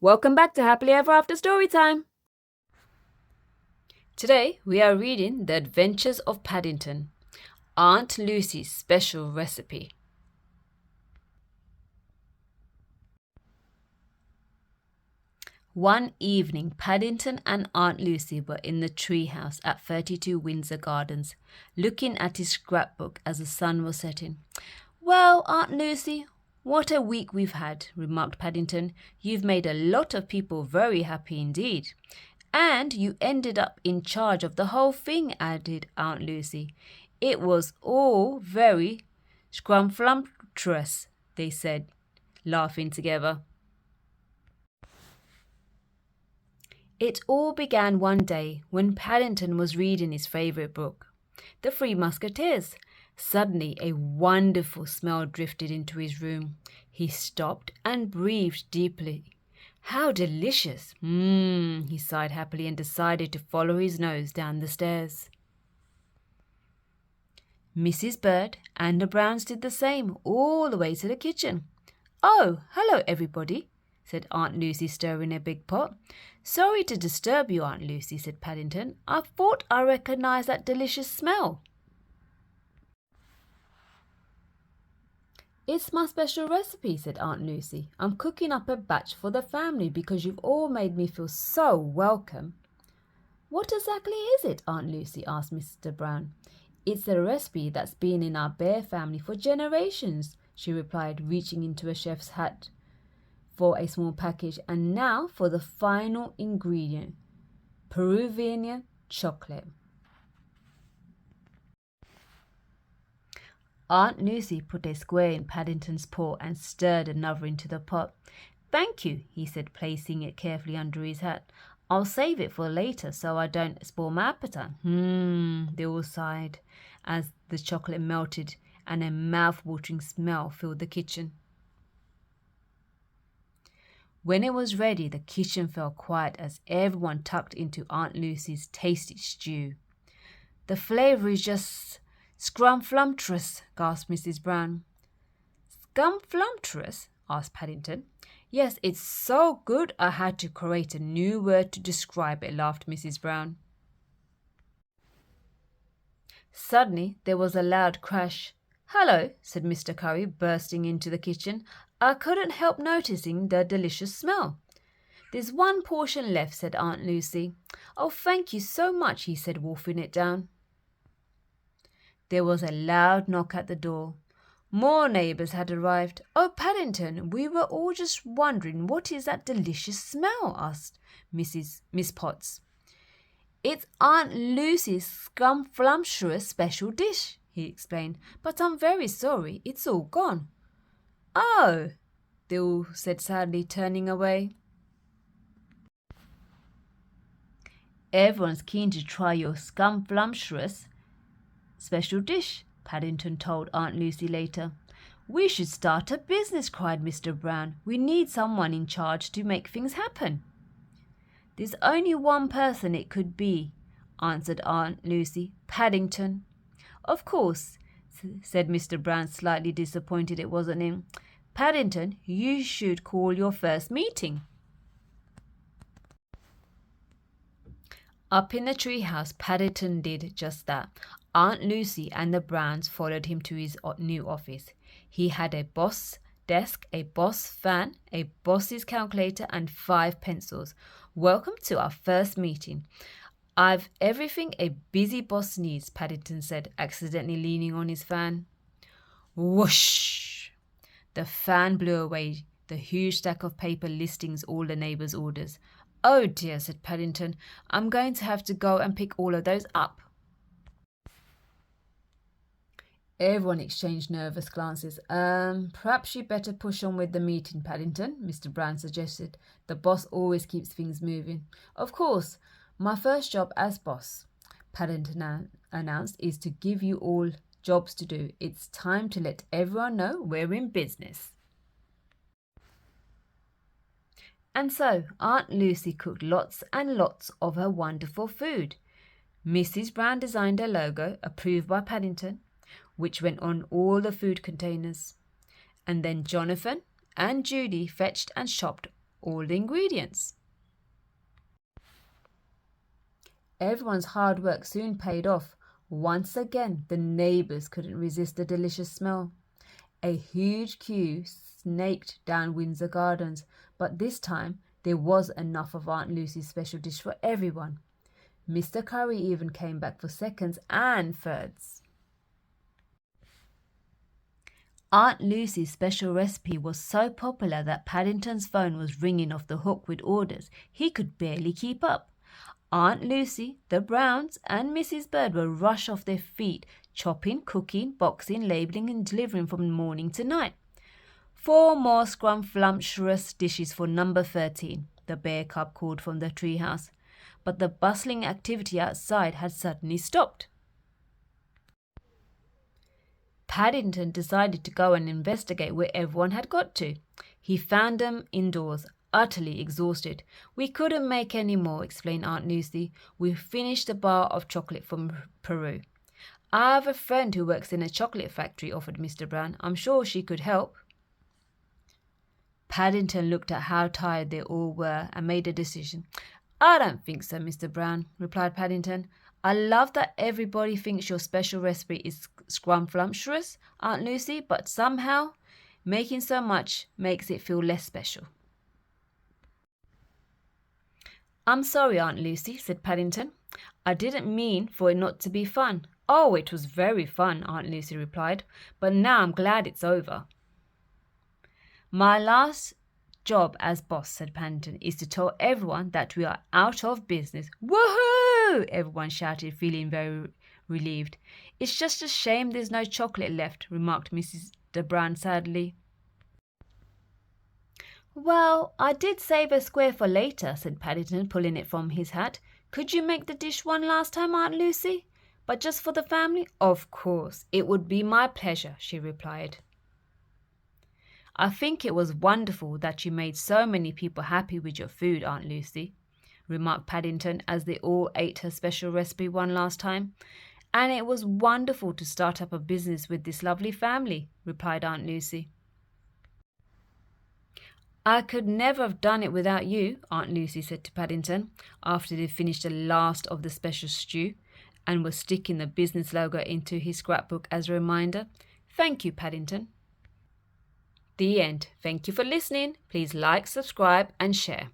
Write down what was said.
Welcome back to Happily Ever After Storytime. Today we are reading The Adventures of Paddington, Aunt Lucy's special recipe. One evening, Paddington and Aunt Lucy were in the treehouse at 32 Windsor Gardens, looking at his scrapbook as the sun was setting. "Well, Aunt Lucy, what a week we've had," remarked Paddington. "You've made a lot of people very happy indeed." "And you ended up in charge of the whole thing," added Aunt Lucy. "It was all very scrumflumptuous," they said, laughing together. It all began one day when Paddington was reading his favourite book, The Three Musketeers. Suddenly, a wonderful smell drifted into his room. He stopped and breathed deeply. "How delicious!" He sighed happily and decided to follow his nose down the stairs. Mrs. Bird and the Browns did the same, all the way to the kitchen. "Oh, hello, everybody," said Aunt Lucy, stirring a big pot. "Sorry to disturb you, Aunt Lucy," said Paddington. "I thought I recognized that delicious smell." "It's my special recipe," said Aunt Lucy. "I'm cooking up a batch for the family because you've all made me feel so welcome." "What exactly is it, Aunt Lucy?" asked Mr. Brown. "It's a recipe that's been in our bear family for generations," she replied, reaching into a chef's hat for a small package. "And now for the final ingredient, Peruvian chocolate." Aunt Lucy put a square in Paddington's paw and stirred another into the pot. "Thank you," he said, placing it carefully under his hat. "I'll save it for later so I don't spoil my appetite." They all sighed as the chocolate melted and a mouth-watering smell filled the kitchen. When it was ready, the kitchen fell quiet as everyone tucked into Aunt Lucy's tasty stew. "The flavour is just scrumflumptuous," gasped Mrs. Brown. "Scrumflumptuous?" asked Paddington. "Yes, it's so good I had to create a new word to describe it," laughed Mrs. Brown. Suddenly there was a loud crash. "Hello," said Mr. Curry, bursting into the kitchen. "I couldn't help noticing the delicious smell." "There's one portion left," said Aunt Lucy. "Oh, thank you so much," he said, wolfing it down. There was a loud knock at the door. More neighbours had arrived. "Oh, Paddington, we were all just wondering what is that delicious smell?" asked Miss Potts. "It's Aunt Lucy's scrumflumptuous special dish," he explained. "But I'm very sorry, it's all gone." "Oh," they all said sadly, turning away. "Everyone's keen to try your scrumflumptuous special dish," Paddington told Aunt Lucy later. "We should start a business," cried Mr. Brown. "We need someone in charge to make things happen." "There's only one person it could be," answered Aunt Lucy. "Paddington." "Of course," said Mr. Brown, slightly disappointed it wasn't him. "Paddington, you should call your first meeting." Up in the treehouse, Paddington did just that. Aunt Lucy and the Browns followed him to his new office. He had a boss desk, a boss fan, a boss's calculator, and 5 pencils. "Welcome to our first meeting. I've everything a busy boss needs," Paddington said, accidentally leaning on his fan. Whoosh! The fan blew away the huge stack of paper listings all the neighbours' orders. "Oh dear," said Paddington. "I'm going to have to go and pick all of those up." Everyone exchanged nervous glances. Perhaps you'd better push on with the meeting, Paddington," Mr. Brown suggested. "The boss always keeps things moving." "Of course. My first job as boss," Paddington announced, "is to give you all jobs to do. It's time to let everyone know we're in business." And so Aunt Lucy cooked lots and lots of her wonderful food. Mrs. Brown designed a logo, approved by Paddington, which went on all the food containers. And then Jonathan and Judy fetched and shopped all the ingredients. Everyone's hard work soon paid off. Once again, the neighbours couldn't resist the delicious smell. A huge queue snaked down Windsor Gardens, but this time there was enough of Aunt Lucy's special dish for everyone. Mr. Curry even came back for seconds and thirds. Aunt Lucy's special recipe was so popular that Paddington's phone was ringing off the hook with orders. He could barely keep up. Aunt Lucy, the Browns, and Mrs. Bird were rushed off their feet, chopping, cooking, boxing, labelling, and delivering from morning to night. 4 more scrumptious dishes for number 13, the bear cub called from the treehouse. But the bustling activity outside had suddenly stopped. Paddington decided to go and investigate where everyone had got to. He found them indoors, utterly exhausted. "We couldn't make any more," explained Aunt Lucy. "We finished a bar of chocolate from Peru." "I have a friend who works in a chocolate factory," offered Mr. Brown. "I'm sure she could help." Paddington looked at how tired they all were and made a decision. "I don't think so, Mr. Brown," replied Paddington. "I love that everybody thinks your special recipe is scrumptious, Aunt Lucy, but somehow making so much makes it feel less special." "I'm sorry, Aunt Lucy," said Paddington. "I didn't mean for it not to be fun." "Oh, it was very fun," Aunt Lucy replied, "but now I'm glad it's over." "My last job as boss," said Paddington, "is to tell everyone that we are out of business." "Woohoo!" everyone shouted, feeling very relieved. "It's just a shame there's no chocolate left," remarked Mrs. Brown sadly. "Well, I did save a square for later," said Paddington, pulling it from his hat. "Could you make the dish one last time, Aunt Lucy? But just for the family?" "Of course, it would be my pleasure," she replied. "I think it was wonderful that you made so many people happy with your food, Aunt Lucy," remarked Paddington as they all ate her special recipe one last time. "And it was wonderful to start up a business with this lovely family," replied Aunt Lucy. "I could never have done it without you," Aunt Lucy said to Paddington, after they finished the last of the special stew and were sticking the business logo into his scrapbook as a reminder. "Thank you, Paddington." The end. Thank you for listening. Please like, subscribe, and share.